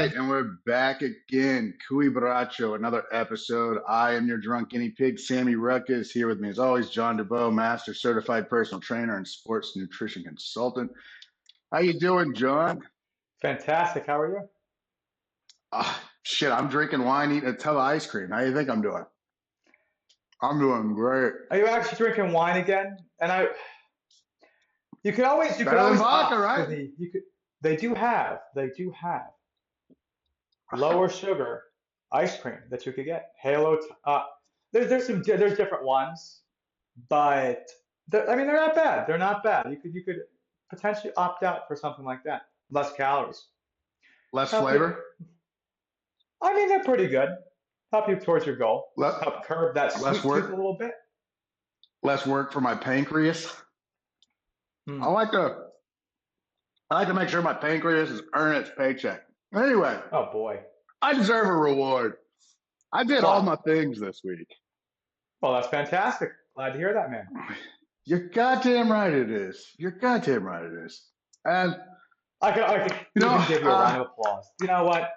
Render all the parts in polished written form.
right, and we're back again. Cuy Borracho, another episode. I am your drunk guinea pig, Sammi Rudkus. Here with me, as always, Jon Dubost, master certified personal trainer and sports nutrition consultant. How you doing, Jon? Fantastic. How are you? Shit, I'm drinking wine, eating a tub of ice cream. How you think I'm doing? I'm doing great. Are you actually drinking wine again? You could always Better than vodka, opt for right? they do have lower sugar ice cream that you could get. Halo. There's different ones, but they're not bad. They're not bad. You could potentially opt out for something like that. Less calories. Less Help you. flavor? They're pretty good. Help you towards your goal. Le- Help curb that less sweet tooth a work? little bit. Less work for my pancreas? Hmm. I like to make sure my pancreas is earning its paycheck. Anyway, Oh boy. I deserve a reward. I did all What? my things this week. Well, that's fantastic. Glad to hear that, man. You're goddamn right it is. You're goddamn right it is. And I could you know, even give you a round of applause. You know what?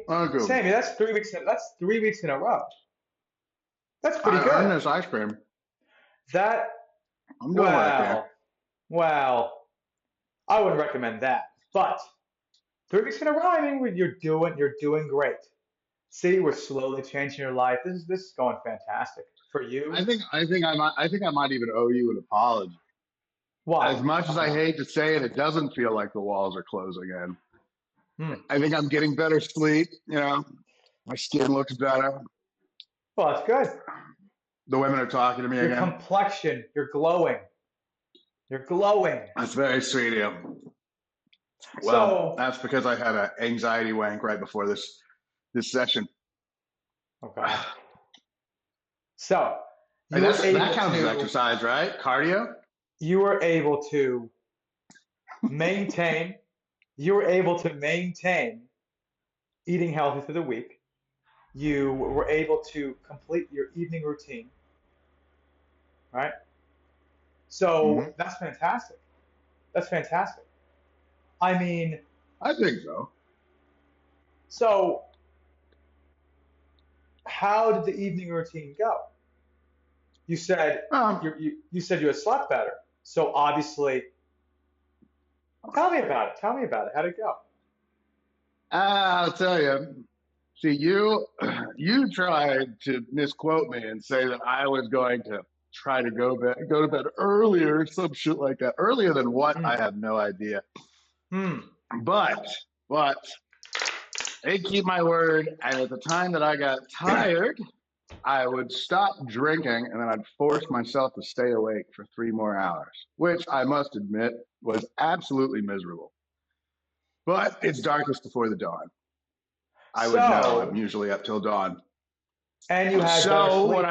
Uncle, Sammy, that's 3 weeks. That's 3 weeks in a row. That's pretty I earned good. this ice cream. That I'm doing right there. well, I wouldn't recommend that. But 3 weeks in a row, you're doing great. See, we're slowly changing your life. This is going fantastic for you. I think I might even owe you an apology. Why? As much as I hate to say it, it doesn't feel like the walls are closing in. I think I'm getting better sleep. My skin looks better. Well, that's good. The women are talking to me Your again. complexion, you're glowing. You're glowing. That's very sweet of you. Well, So, that's because I had an anxiety wank right before this session. okay. So And you were that able counts as to exercise, right? Cardio? you were able to maintain you were able to maintain eating healthy through the week. You were able to complete your evening routine, right? hmm So that's fantastic. That's fantastic. I mean, I think so. so how did the evening routine go? You said Um, you said you had slept better. So obviously, tell me about it. Tell me about it. How'd it go? I'll tell you. See, you tried to misquote me and say that I was going to try to go to bed earlier, some shit like that. Earlier than what? Hmm. I have no idea. Hmm. But they keep my word. And at the time that I got tired, I would stop drinking and then I'd force myself to stay awake for 3 more hours, which I must admit was absolutely miserable. But it's darkest before the dawn. I would know. I'm So, usually up till dawn. and you had better So sleep. what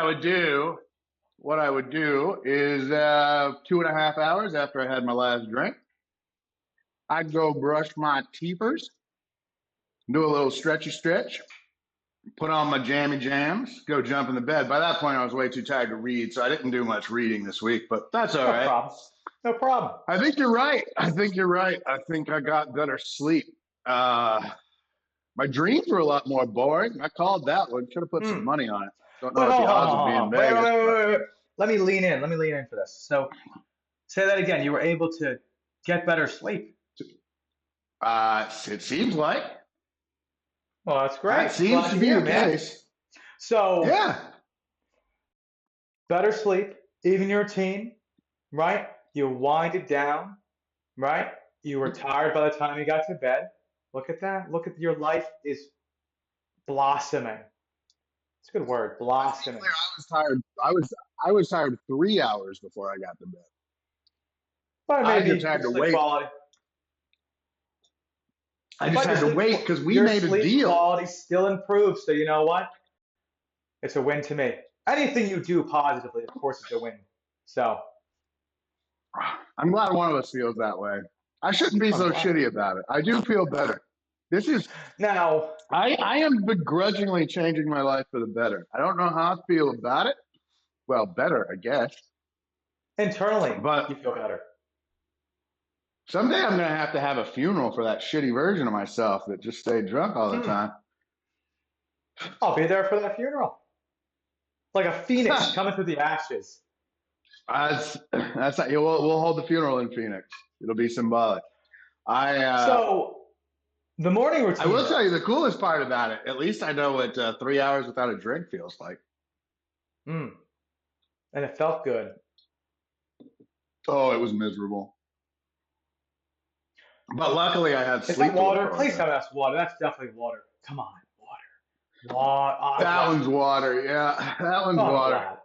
I would do is 2.5 hours after I had my last drink, I'd go brush my teethers, do a little stretchy stretch, put on my jammy jams, go jump in the bed. By that point, I was way too tired to read, so I didn't do much reading this week, but that's all No right. problem. No problem. I think you're right. I think I got better sleep. Uh, my dreams were a lot more boring. I called that one. Should have put some Hmm. money on it. Don't know Wait, what hold the on, hold odds would on, be hold in on. Wait, wait, Vegas, wait, but wait, wait. Let me lean in. Let me lean in for this. So, say that again. You were able to get better sleep. it seems like Well, that's that great. seems Glad to to be hear, the man. case. So, Yeah. better sleep, even your routine, right? You wind it down, right? You were tired by the time you got to bed. Look at that. Look at your life is blossoming. It's a good word, Let's be clear. blossoming. I was tired. I was tired 3 hours before I got to bed. But I just maybe had your to sleep wait. quality. I just But had to wait because we your made a sleep deal. quality still improves. So you know what? It's a win to me. Anything you do positively, of course, is a win. So I'm glad one of us feels that way. I shouldn't be I'm so glad. shitty about it. I do feel better. This is Now, I am begrudgingly changing my life for the better. I don't know how I feel about it. Well, better, I guess. internally, But you feel better. Someday I'm gonna have to have a funeral for that shitty version of myself that just stayed drunk all the Hmm. time. I'll be there for that funeral. Like a phoenix coming through the ashes. That's not. We'll hold the funeral in Phoenix. It'll be symbolic. I So the morning I routine will tell though. you the coolest part about it. At least I know what 3 hours without a drink feels like. Hmm. And it felt good. Oh, it was miserable. But luckily, I had Is that sleep to look water? forward Please to. tell me that's water. That's definitely water. Come on, water. Water. I'm That glad. one's water. Yeah, that one's I'm water. glad.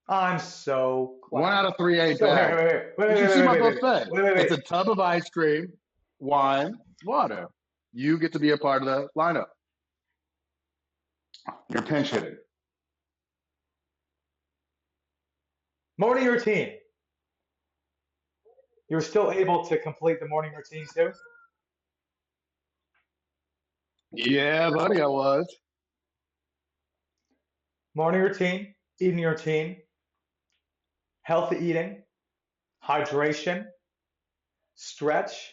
I'm so One glad. out of three ate So bad. here, wait, You wait, should wait, see wait, my wait, wait, buffet. wait, wait, It's wait. a tub of ice cream, wine, water. You get to be a part of the lineup. You're pinch hitting. Morning routine. You're still able to complete the morning routine too? Yeah, buddy, I was. Morning routine, eating routine, healthy eating, hydration, stretch.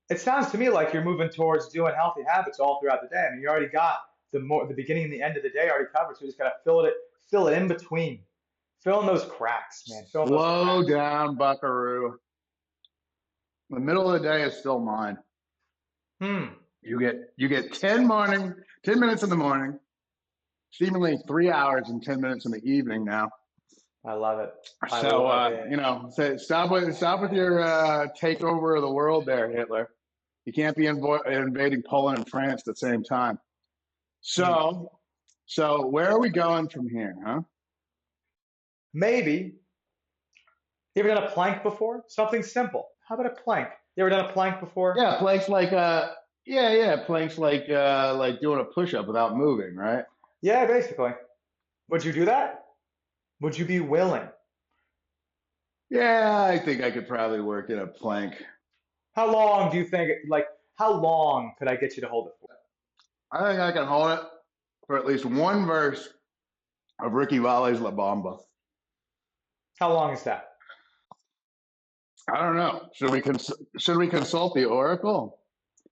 It sounds to me like you're moving towards doing healthy habits all throughout the day. I mean, you already got the beginning and the end of the day already covered, so you just gotta fill it in between. Fill in those cracks, man. Fill in those Slow cracks. down, buckaroo. The middle of the day is still mine. Hmm. You get 10 minutes in the morning, seemingly 3 hours and 10 minutes in the evening now. I love it. I So love it. stop with your takeover of the world there, Hitler. You can't be invading Poland and France at the same time. Hmm. So where are we going from here, huh? Maybe. You ever done a plank before? Something simple. How about a plank? You ever done a plank before? Yeah, planks like doing a push up without moving, right? Yeah, basically. Would you do that? Would you be willing? Yeah, I think I could probably work in a plank. How long do you think, like, how long could I get you to hold it for? I think I can hold it for at least one verse of Ricky Valle's La Bamba. How long is that? I don't know. Should we consult the oracle?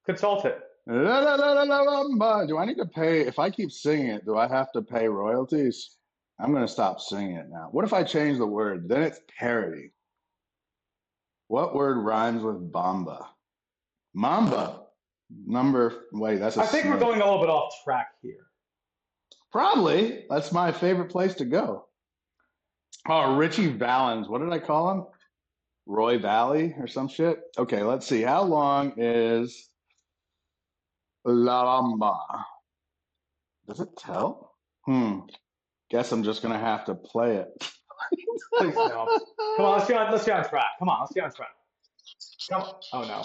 Consult it. La, la, la, la, la, bamba. Do I need to pay? If I keep singing it, do I have to pay royalties? I'm going to stop singing it now. What if I change the word? Then it's parody. What word rhymes with bamba? Mamba. Wait, that's a I think we're snake. going a little bit off track here. Probably. That's my favorite place to go. Oh, Richie Valens. What did I call him? Roy Valley or some shit? Okay, let's see. How long is La Bamba? Does it tell? Guess I'm just gonna have to play it. Please no. Come on, let's get on track. Come on, let's get on track. Come on. Oh no.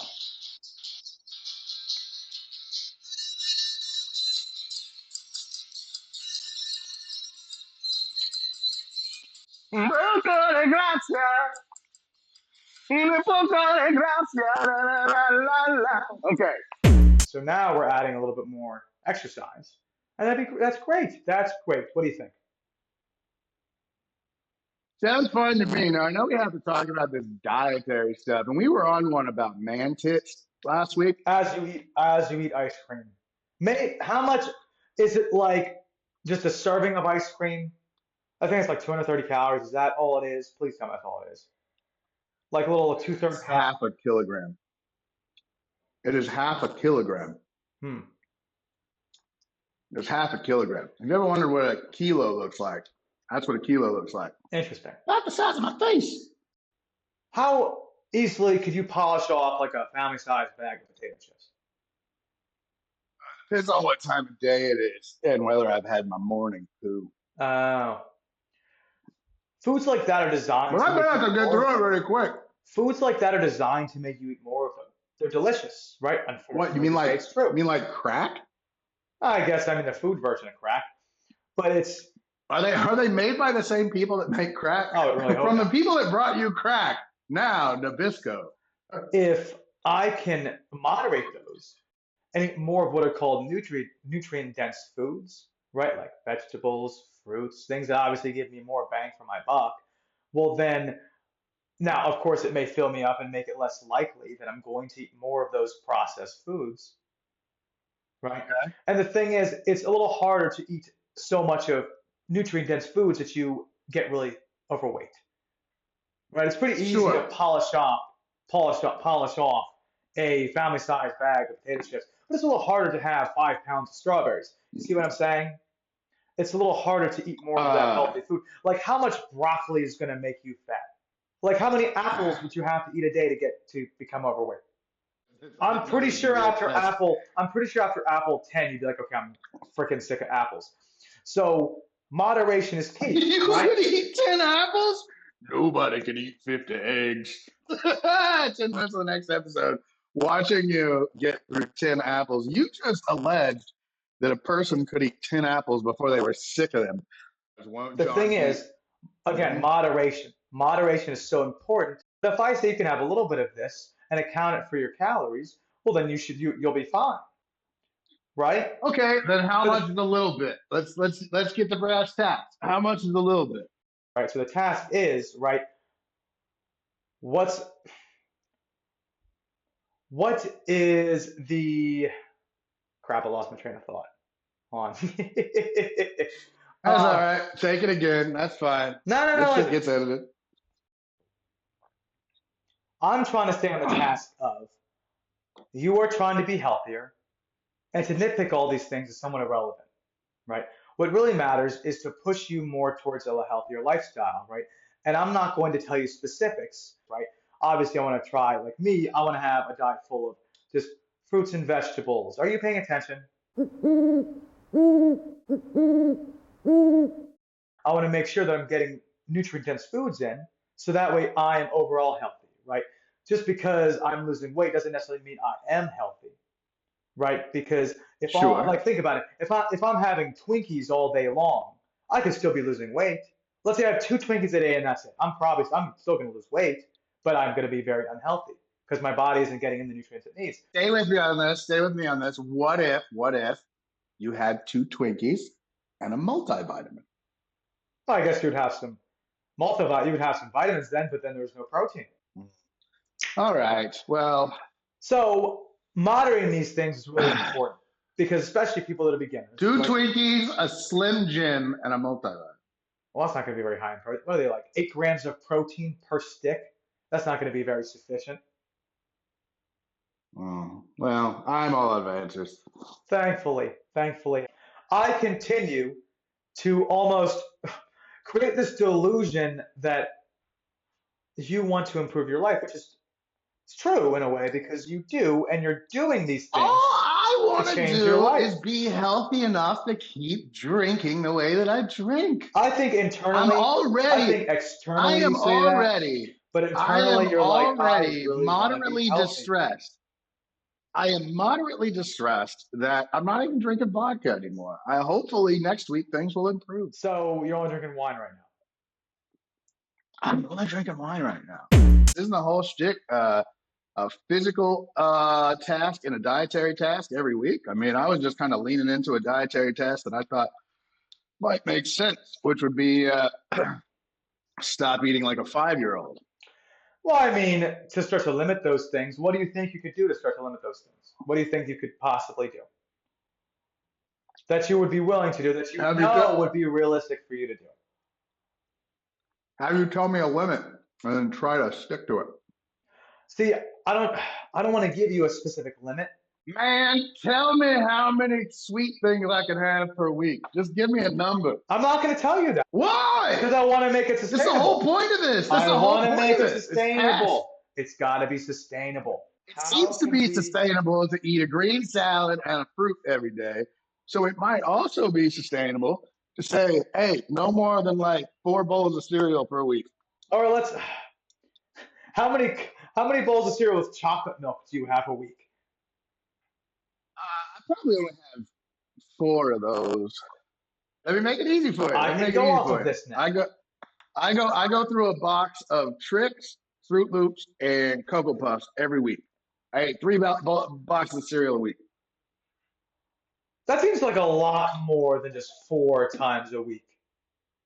Okay. So now we're adding a little bit more exercise. And that's great. That's great. What do you think? Sounds fun to me. Now I know we have to talk about this dietary stuff, and we were on one about man tits last week. As you eat ice cream. How much is it like just a serving of ice cream? I think it's like 230 calories. Is that all it is? Please tell me that's all it is. Like a little It's two-third cup. half a kilogram. It is half a kilogram. Hmm. It's half a kilogram. Have you ever wondered what a kilo looks like? That's what a kilo looks like. Interesting. Not the size of my face. How easily could you polish off like a family-sized bag of potato chips? Depends on what time of day it is and whether I've had my morning poo. Oh. Foods like that are designed But to I bet make I you eat could get more of through it them. really quick. Foods like that are designed to make you eat more of them. They're delicious, right? What you Unfortunately, mean to say like it's true. crack? I guess I mean the food version of crack, but it's Are they made by the same people that make crack? oh, I really hope From the not. people that brought you crack, now Nabisco. If I can moderate those and eat more of what are called nutrient dense foods, right? Like vegetables, fruits, things that obviously give me more bang for my buck, well then Now, of course, it may fill me up and make it less likely that I'm going to eat more of those processed foods, right? Okay. And the thing is, it's a little harder to eat so much of nutrient-dense foods that you get really overweight, right? It's pretty easy to Sure. polish off a family-sized bag of potato chips, but it's a little harder to have 5 pounds of strawberries. You see what I'm saying? It's a little harder to eat more of that Uh, healthy food. Like how much broccoli is going to make you fat? Like how many apples would you have to eat a day to get to become overweight? I'm pretty sure after that's apple 10, you'd be like, okay, I'm freaking sick of apples. So moderation is key, you right? could eat 10 apples? Nobody can eat 50 eggs. 10 minutes for the next episode. Watching you get through 10 apples. You just alleged that a person could eat 10 apples before they were sick of them. Won't The thing John keep? is, again, Mhm. moderation. Moderation is so important. If I say you can have a little bit of this and account it for your calories, well, then you'll be fine, right? Okay, then how But much is a little bit? Let's get the brass tacks. How much is a little bit? right, so the task is right. What's what is the crap? I lost my train of thought. Hold on. That's all uh, right. Take it again. That's fine. no, no, This shit no. gets edited. I'm trying to stay on the task of you are trying to be healthier, and to nitpick all these things is somewhat irrelevant, right? What really matters is to push you more towards a healthier lifestyle, right? And I'm not going to tell you specifics, right? Obviously, I want to try, like me, I want to have a diet full of just fruits and vegetables. Are you paying attention? I want to make sure that I'm getting nutrient dense foods in so that way I am overall healthy, right? Just because I'm losing weight doesn't necessarily mean I am healthy, right? Because if all Sure. like think about it, if I'm having Twinkies all day long, I could still be losing weight. Let's say I have two Twinkies a day and that's it. I'm still going to lose weight, but I'm going to be very unhealthy because my body isn't getting in the nutrients it needs. Stay with me on this. Stay with me on this. What if you had two Twinkies and a multivitamin? Well, I guess you would have some multivit, you would have some vitamins then, but then there's no protein. All right. Well, So moderating these things is really important because especially people that are beginners, two like, Twinkies, a Slim Jim, and a multivitamin. well, that's not going to be very high in protein. What are they like? 8 grams of protein per stick? That's not going to be very sufficient. Well, I'm all out of answers. Thankfully, I continue to almost create this delusion that you want to improve your life, which is it's true in a way because you do, and you're doing these All things I to want to change your do life. is be healthy enough to keep drinking the way that I drink. I think I'm internally, I already, think I externally am you say that, already, but I am internally you're like, I already really want to be moderately healthy. distressed. I am moderately distressed that I'm not even drinking vodka anymore. Hopefully next week things will improve. So you're only drinking wine right now. I'm only drinking wine right now. Isn't the whole shtick a physical task and a dietary task every week? I mean, I was just kind of leaning into a dietary task that I thought might make sense, which would be stop eating like a 5-year-old. Well, I mean, to start to limit those things, what do you think you could do to start to limit those things? What do you think you could possibly do that you would be willing to do that you Have you know would be realistic for you to do? have you tell me a limit and then try to stick to it? See, I don't, I don't want to give you a specific limit. Man, tell me how many sweet things I can have per week. Just give me a number. I'm not going to tell you that Why? because I want to make it That's the whole sustainable. point of this. That's I the whole want to point make of it it. It's past. sustainable. It's got to be sustainable. It How seems to can be we? sustainable to eat a green salad and a fruit every day. So it might also be sustainable to say, hey, no more than like 4 bowls of cereal per week. Or let's. How many? How many bowls of cereal with chocolate milk do you have a week? I probably only have 4 of those. Let me make it easy for you. I Let me can make it go easy off for of you. this now. I go through a box of Tricks, Fruit Loops, and Cocoa Puffs every week. I ate 3 boxes of cereal a week. That seems like a lot more than just 4 times a week.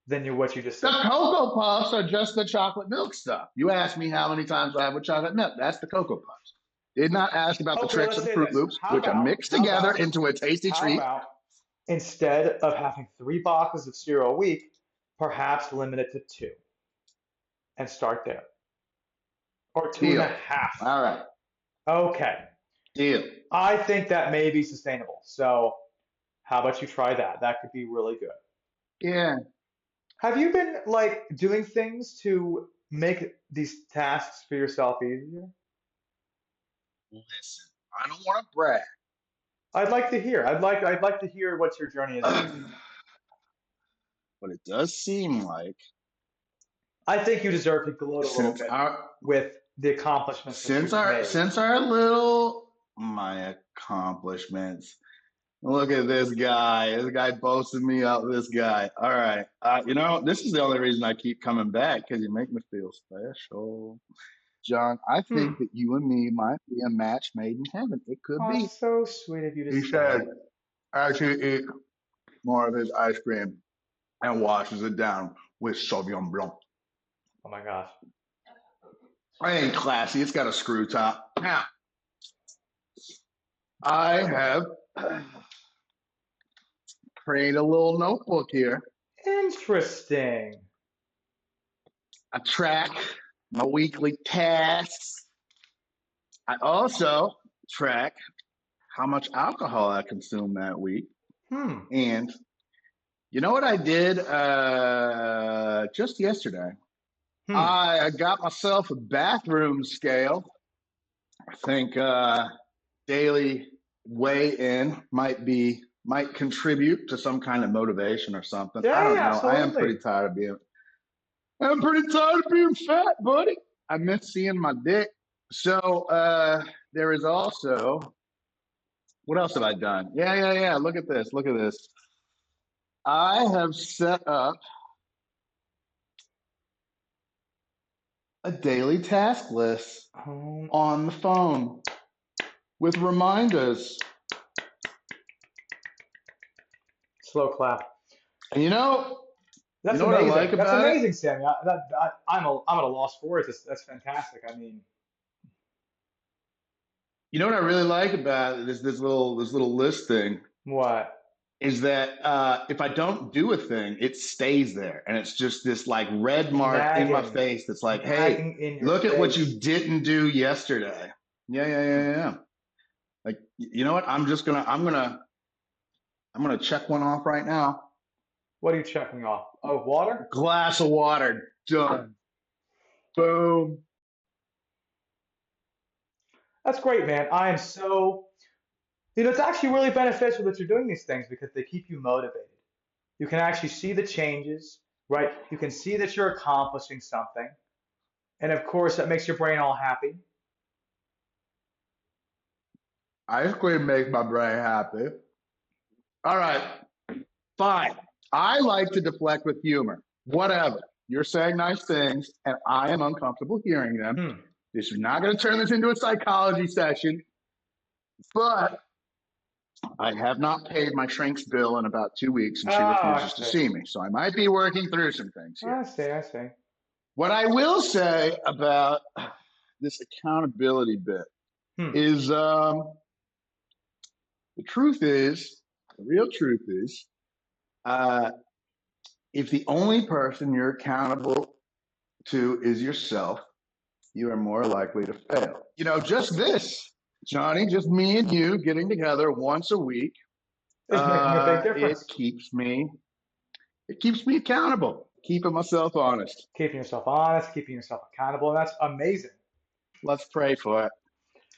than what you just The said. Cocoa Puffs are just the chocolate milk stuff. You asked me how many times I have with chocolate milk. That's the Cocoa Puffs. Did not ask about the Okay, tricks let's of say Fruit this. Loops, which are mixed together into a tasty How treat. about instead of having 3 boxes of cereal a week, perhaps limit it to 2 and start there, or two and Deal. a half. All right. Okay, Deal. I think that may be sustainable. So how about you try that? That could be really good. Yeah. Have you been like doing things to make these tasks for yourself easier? Listen, I don't want to brag. I'd like to hear. I'd like to hear what your journey has been. But it does seem like I think you deserve to gloat a little since bit our with the accomplishments that since you've our made. since our little my accomplishments. Look at this guy. This guy boasted me up. This guy. All right. This is the only reason I keep coming back because you make me feel special. Jon, I Hmm. think that you and me might be a match made in heaven. It could Oh, be. so sweet of you to He say. said, as he eats more of his ice cream and washes it down with Sauvignon Blanc. Oh my gosh. I ain't classy. It's got a screw top. Now, I have created a little notebook here. Interesting. I track my weekly tasks. I also track how much alcohol I consume that week. Hmm. And you know what I did just yesterday? Hmm. I got myself a bathroom scale. I think daily weigh-in might contribute to some kind of motivation or something. I Yeah, don't yeah, know. absolutely. I'm pretty tired of being fat, buddy. I miss seeing my dick. So there is also, what else have I done? Yeah. Look at this. Look at this. I have set up a daily task list on the phone with reminders. Slow clap. And That's what I amazing. like That's about it? amazing, Sammy. I'm at a loss for it. That's fantastic. I mean, You know what I really like about this little list thing what? is that if I don't do a thing, it stays there, and it's just this like red mark in my Nagging, face that's like, "Hey, nagging in your look at what face. you didn't do yesterday." Yeah. Like, you know what? I'm gonna check one off right now. What are you checking off? Oh, water? Glass of water, done. Boom. That's great, man. I am so, it's actually really beneficial that you're doing these things because they keep you motivated. You can actually see the changes, right? You can see that you're accomplishing something. And of course, that makes your brain all happy. Ice cream makes my brain happy. All right, fine. I like to deflect with humor. Whatever. You're saying nice things, and I am uncomfortable hearing them. This is not going to turn this into a psychology session, but I have not paid my shrink's bill in about 2 weeks, and she refuses to see me. So I might be working through some things here. I see. What I will say about this accountability bit is the real truth is, if the only person you're accountable to is yourself, you are more likely to fail. Just this, Jonny, just me and you getting together once a week, it's making a big difference. It keeps me accountable, keeping myself honest. Keeping yourself honest, keeping yourself accountable. And that's amazing. Let's pray for it.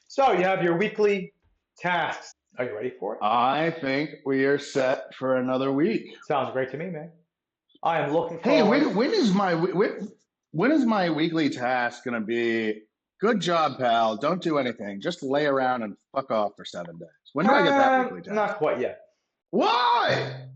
So you have your weekly tasks. Are you ready for it? I think we are set for another week. Sounds great to me, man. I am looking Hey, forward. when is my weekly task gonna be? Good job, pal. Don't do anything. Just lay around and fuck off for 7 days. When do I get that weekly task? Not quite yet. Why?